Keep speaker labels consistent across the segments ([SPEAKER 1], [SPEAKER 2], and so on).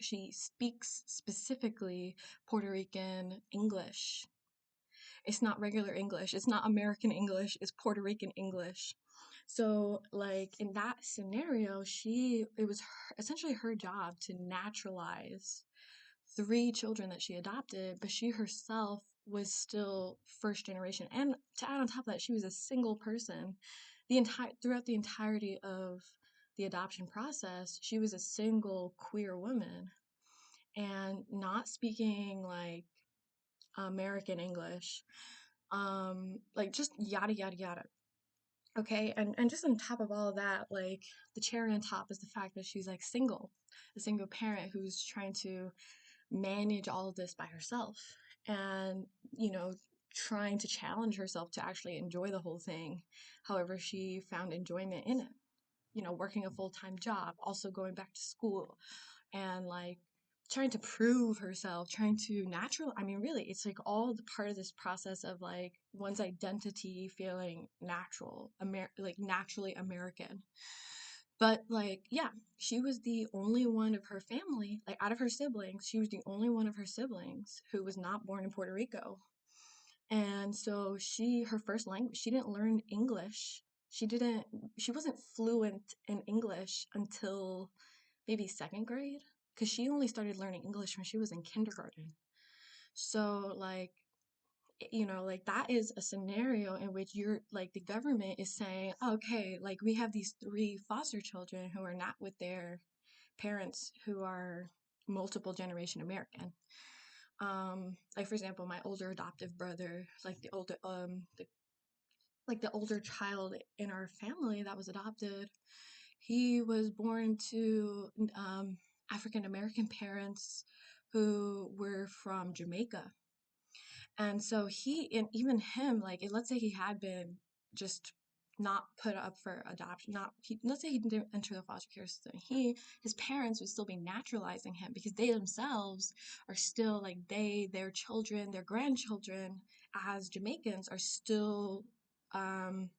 [SPEAKER 1] she speaks specifically Puerto Rican English. It's not regular English. It's not American English. It's Puerto Rican English. So, like in that scenario, it was essentially her job to naturalize three children that she adopted, but she herself was still first generation. And to add on top of that, she was a single person. Throughout the entirety of the adoption process, she was a single queer woman and not speaking like American English, like just yada yada yada. Okay, and just on top of all of that, like the cherry on top is the fact that she's like single, a single parent who's trying to manage all of this by herself, and you know, trying to challenge herself to actually enjoy the whole thing. However, she found enjoyment in it. You know, working a full-time job, also going back to school, and like trying to prove herself, trying to natural. I mean, really, it's like all the part of this process of like one's identity feeling natural, like naturally American. But like, yeah, she was the only one of her family, like out of her siblings, she was the only one of her siblings who was not born in Puerto Rico. And so her first language, she didn't learn English. She didn't, she wasn't fluent in English until maybe second grade, because she only started learning English when she was in kindergarten. So, like, like that is a scenario in which you're like the government is saying, okay, like we have these three foster children who are not with their parents who are multiple generation American. Like for example, my older adoptive brother, like the older child in our family that was adopted, he was born to African American parents who were from Jamaica. And so and even him, like, let's say he had been just not put up for adoption, let's say he didn't enter the foster care system, his parents would still be naturalizing him because they themselves are still like their children, their grandchildren as Jamaicans are still um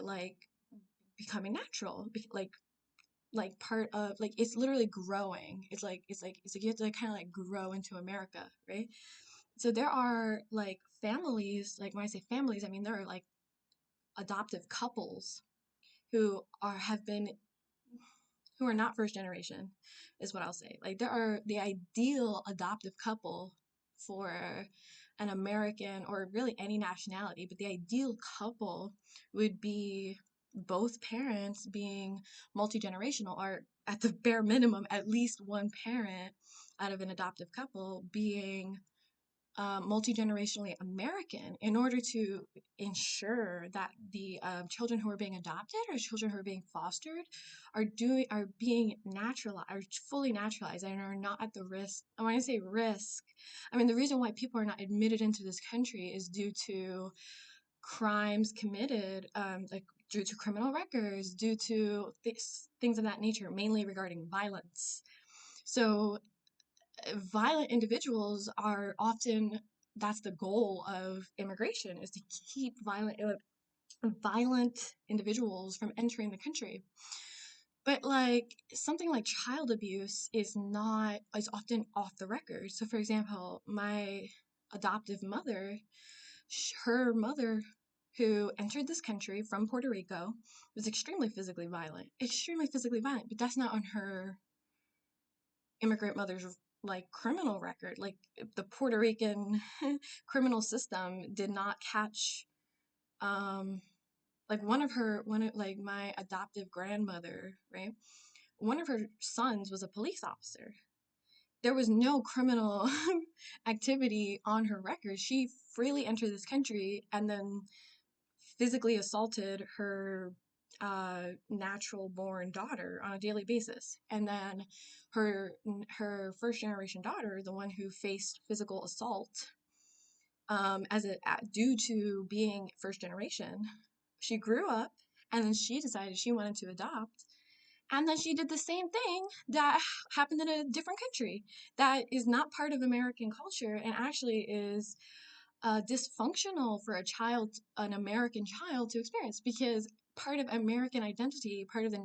[SPEAKER 1] like becoming natural, like part of like it's literally growing. It's like you have to like, kind of like grow into America, right? So there are like families, like when I say families, I mean there are like adoptive couples have been who are not first generation, is what I'll say. Like there are the ideal adoptive couple for an American or really any nationality, but the ideal couple would be both parents being multi-generational, or at the bare minimum at least one parent out of an adoptive couple being multi-generationally American, in order to ensure that the children who are being adopted or children who are being fostered are being naturalized, are fully naturalized, and are not at the risk. And when I say risk, I mean the reason why people are not admitted into this country is due to crimes committed, like due to criminal records, due to things of that nature, mainly regarding violence. So violent individuals are often, that's the goal of immigration, is to keep violent individuals from entering the country. But like something like child abuse is often off the record. So for example, my adoptive mother, her mother who entered this country from Puerto Rico was extremely physically violent, but that's not on her immigrant mother's like criminal record. Like the Puerto Rican criminal system did not catch um like one of like my adoptive grandmother, right? One of her sons was a police officer. There was no criminal activity on her record. She freely entered this country and then physically assaulted her natural born daughter on a daily basis. And then her first generation daughter, the one who faced physical assault due to being first generation, she grew up and then she decided she wanted to adopt. And then she did the same thing that happened in a different country that is not part of American culture and actually is dysfunctional for an American child to experience, because part of American identity, part of the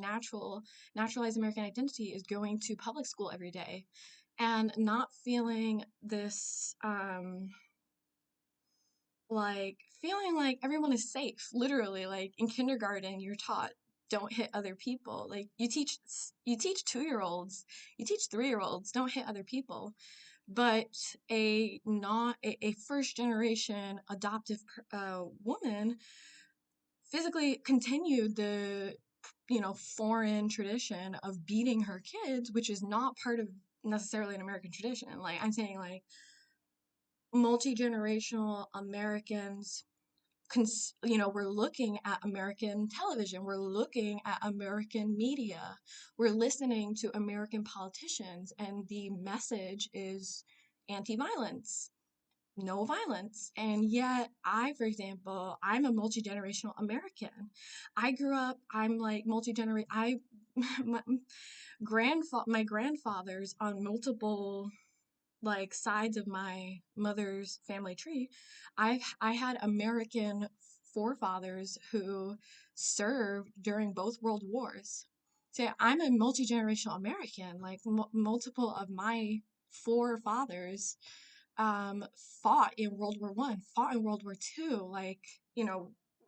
[SPEAKER 1] naturalized American identity is going to public school every day and not feeling this like feeling like everyone is safe. Literally, like in kindergarten you're taught don't hit other people. Like you teach 2-year-olds, you teach 3-year-olds don't hit other people. But a not a first generation adoptive woman physically continued the foreign tradition of beating her kids, which is not part of necessarily an American tradition. Like I'm saying, like multi-generational Americans, we're looking at American television, we're looking at American media, we're listening to American politicians, and the message is anti-violence, no violence. And yet for example, I'm a multi-generational American. I grew up, I'm like multi-generation, my my grandfathers on multiple like sides of my mother's family tree. I had American forefathers who served during both world wars. So I'm a multi-generational American. Like multiple of my forefathers um, fought in World War One, fought in World War Two, like,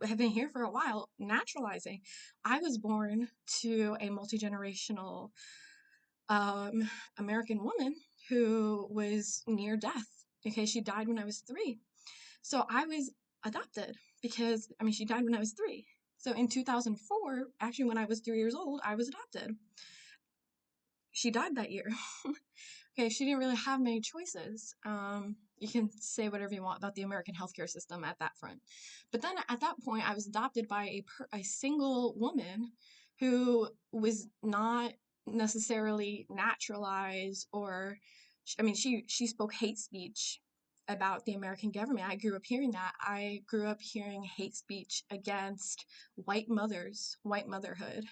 [SPEAKER 1] have been here for a while, naturalizing. I was born to a multi-generational um, American woman who was near death. Okay, she died when I was 3. So I was adopted because, I mean, she died when I was 3. So in 2004, actually, when I was 3 years old, I was adopted. She died that year. Okay, she didn't really have many choices. You can say whatever you want about the American healthcare system at that front. But then at that point, I was adopted by a single woman who was not necessarily naturalized, or, I mean, she spoke hate speech about the American government. I grew up hearing that. I grew up hearing hate speech against white mothers, white motherhood.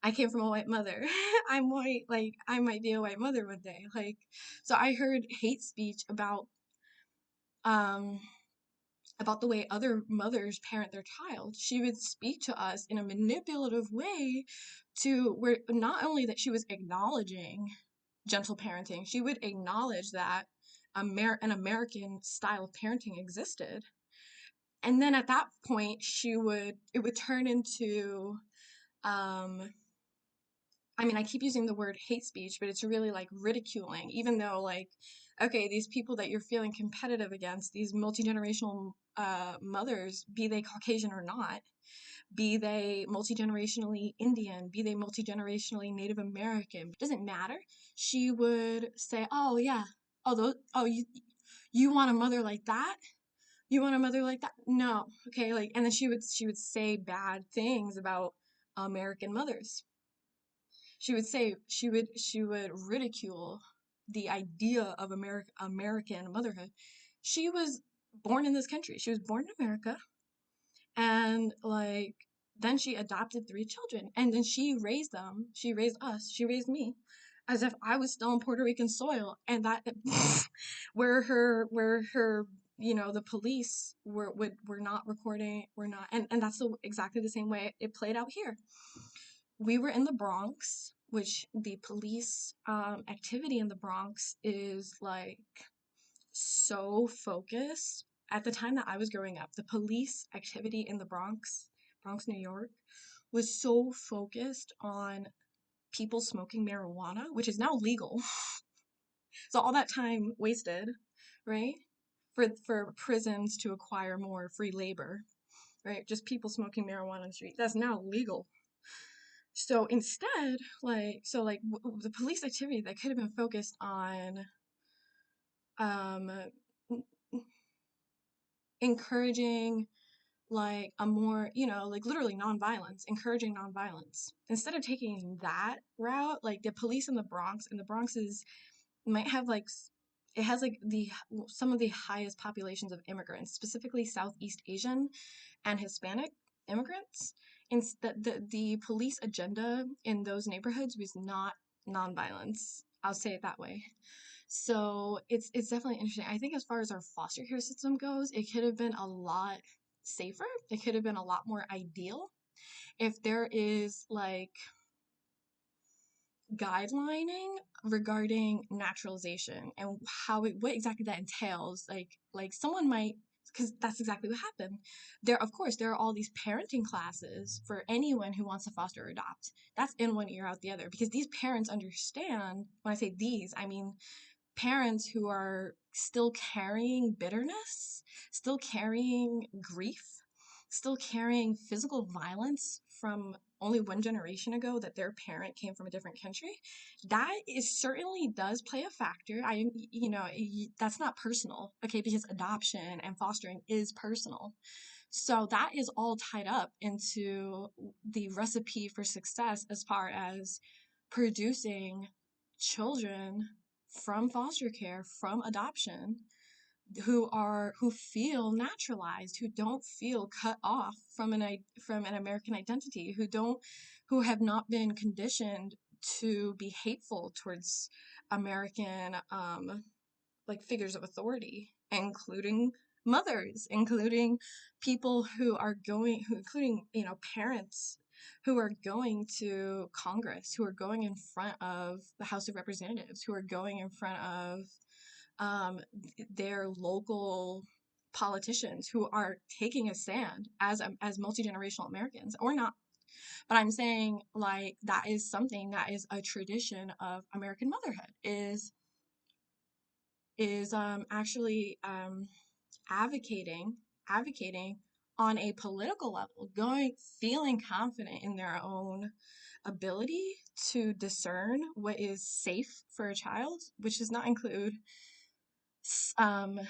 [SPEAKER 1] I came from a white mother. I'm white, like I might be a white mother one day. Like, so I heard hate speech um about the way other mothers parent their child. She would speak to us in a manipulative way to where not only that she was acknowledging gentle parenting, she would acknowledge that an American style of parenting existed. And then at that point it would turn into um I mean, I keep using the word hate speech, but it's really like ridiculing, even though, like, okay, these people that you're feeling competitive against, these multi-generational mothers, be they Caucasian or not, be they multi-generationally Indian, be they multi-generationally Native American, it doesn't matter. She would say, oh, yeah, you want a mother like that? You want a mother like that? No. Okay, like, and then she would say bad things about American mothers. She would ridicule the idea of American motherhood. She was born in this country. She was born in America, and like then she adopted 3 children, and then she raised them. She raised us. She raised me as if I was still on Puerto Rican soil, and that where her the police were not recording, were not, and that's exactly the same way it played out here. We were in the Bronx, which the police activity in the Bronx is like so focused. At the time that I was growing up, the police activity in the Bronx, New York, was so focused on people smoking marijuana, which is now legal. So all that time wasted, right? For prisons to acquire more free labor, right? Just people smoking marijuana on the street. That's now legal. So instead, the police activity that could have been focused on um, encouraging like a more, like literally nonviolence, encouraging nonviolence. Instead of taking that route, like the police in the Bronx might have like it has like the some of the highest populations of immigrants, specifically Southeast Asian and Hispanic immigrants. Instead, the police agenda in those neighborhoods was not nonviolence. I'll say it that way. So it's definitely interesting. I think as far as our foster care system goes, it could have been a lot safer. It could have been a lot more ideal. if there is like guidelining regarding naturalization and what exactly that entails, like someone might, because that's exactly what happened. There, of course, there are all these parenting classes for anyone who wants to foster or adopt. That's in one ear out the other, because these parents understand. When I say these, I mean parents who are still carrying bitterness, still carrying grief, still carrying physical violence from only one generation ago, that their parent came from a different country. That is certainly does play a factor. That's not personal, okay, because adoption and fostering is personal. So that is all tied up into the recipe for success as far as producing children from foster care, from adoption, who feel naturalized, who don't feel cut off from an American identity, who have not been conditioned to be hateful towards American like figures of authority, including mothers, including people who are going, who including parents who are going to Congress, who are going in front of the House of Representatives, who are going in front of their local politicians, who are taking a stand as multi-generational Americans or not. But I'm saying, like, that is something that is a tradition of American motherhood, is actually advocating advocating on a political level, feeling confident in their own ability to discern what is safe for a child, which does not include um,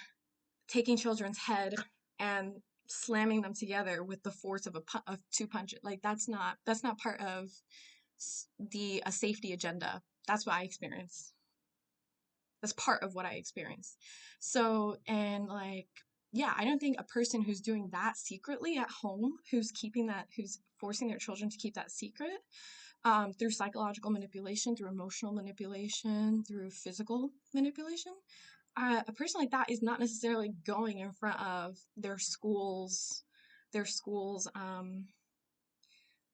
[SPEAKER 1] taking children's head and slamming them together with the force of of two punches. Like, that's not part of the a safety agenda. That's what I experience. That's part of what I experienced. So, and like, yeah, I don't think a person who's doing that secretly at home, who's forcing their children to keep that secret, through psychological manipulation, through emotional manipulation, through physical manipulation, a person like that is not necessarily going in front of their school's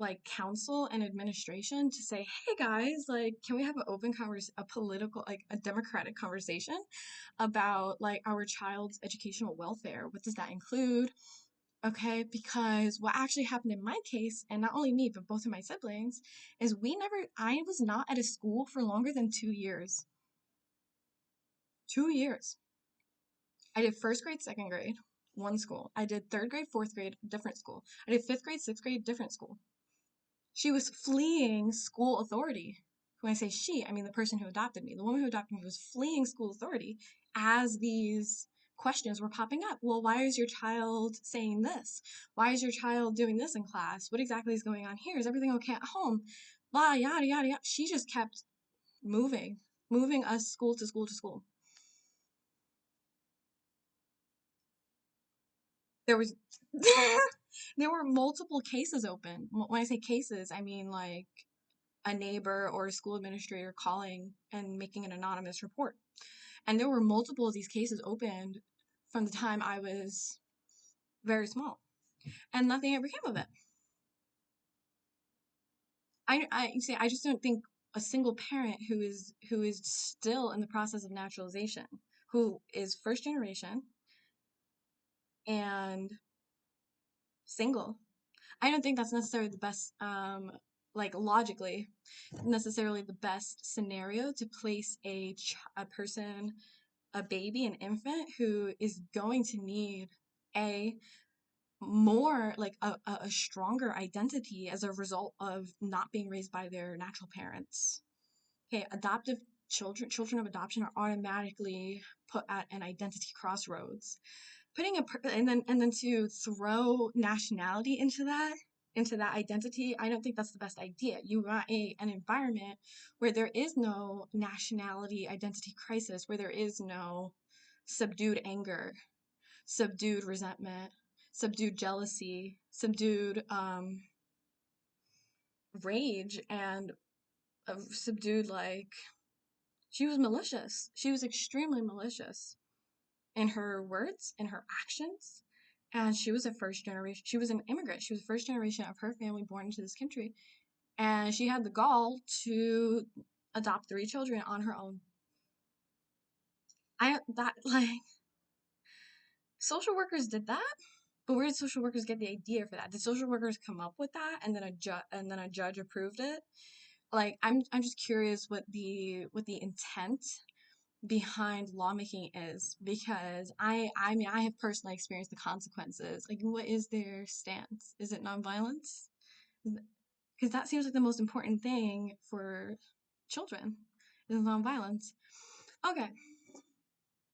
[SPEAKER 1] like council and administration to say, hey guys, like, can we have a political, like a democratic conversation about like our child's educational welfare? What does that include? Okay, because what actually happened in my case, and not only me, but both of my siblings, is I was not at a school for longer than 2 years. 2 years. I did first grade, second grade, one school. I did third grade, fourth grade, different school. I did fifth grade, sixth grade, different school. She was fleeing school authority. When I say she, I mean the person who adopted me. The woman who adopted me was fleeing school authority as these questions were popping up. Well, why is your child saying this? Why is your child doing this in class? What exactly is going on here? Is everything okay at home? Blah, yada, yada, yada. She just kept moving us school to school to school. There was there were multiple cases open. When I say cases, I mean like a neighbor or a school administrator calling and making an anonymous report. And there were multiple of these cases opened from the time I was very small, and nothing ever came of it. I just don't think a single parent who is still in the process of naturalization, who is first generation and single, I don't think that's necessarily the best, like logically, necessarily the best scenario to place a person, a baby, an infant who is going to need a more like a stronger identity as a result of not being raised by their natural parents. Okay, adoptive children of adoption are automatically put at an identity crossroads. And then to throw nationality into that identity, I don't think that's the best idea. You want an environment where there is no nationality identity crisis, where there is no subdued anger, subdued resentment, subdued jealousy, subdued rage, and subdued, like, she was malicious. She was extremely malicious in her words, in her actions, And she was a first generation, she was an immigrant. She was the first generation of her family born into this country. And she had the gall to adopt 3 children on her own. That, like, social workers did that? But where did social workers get the idea for that? Did social workers come up with that and then a judge approved it? Like, I'm just curious what the intent behind lawmaking is, because I mean I have personally experienced the consequences. Like, what is their stance? Is it nonviolence? Because that seems like the most important thing for children is nonviolence. Okay.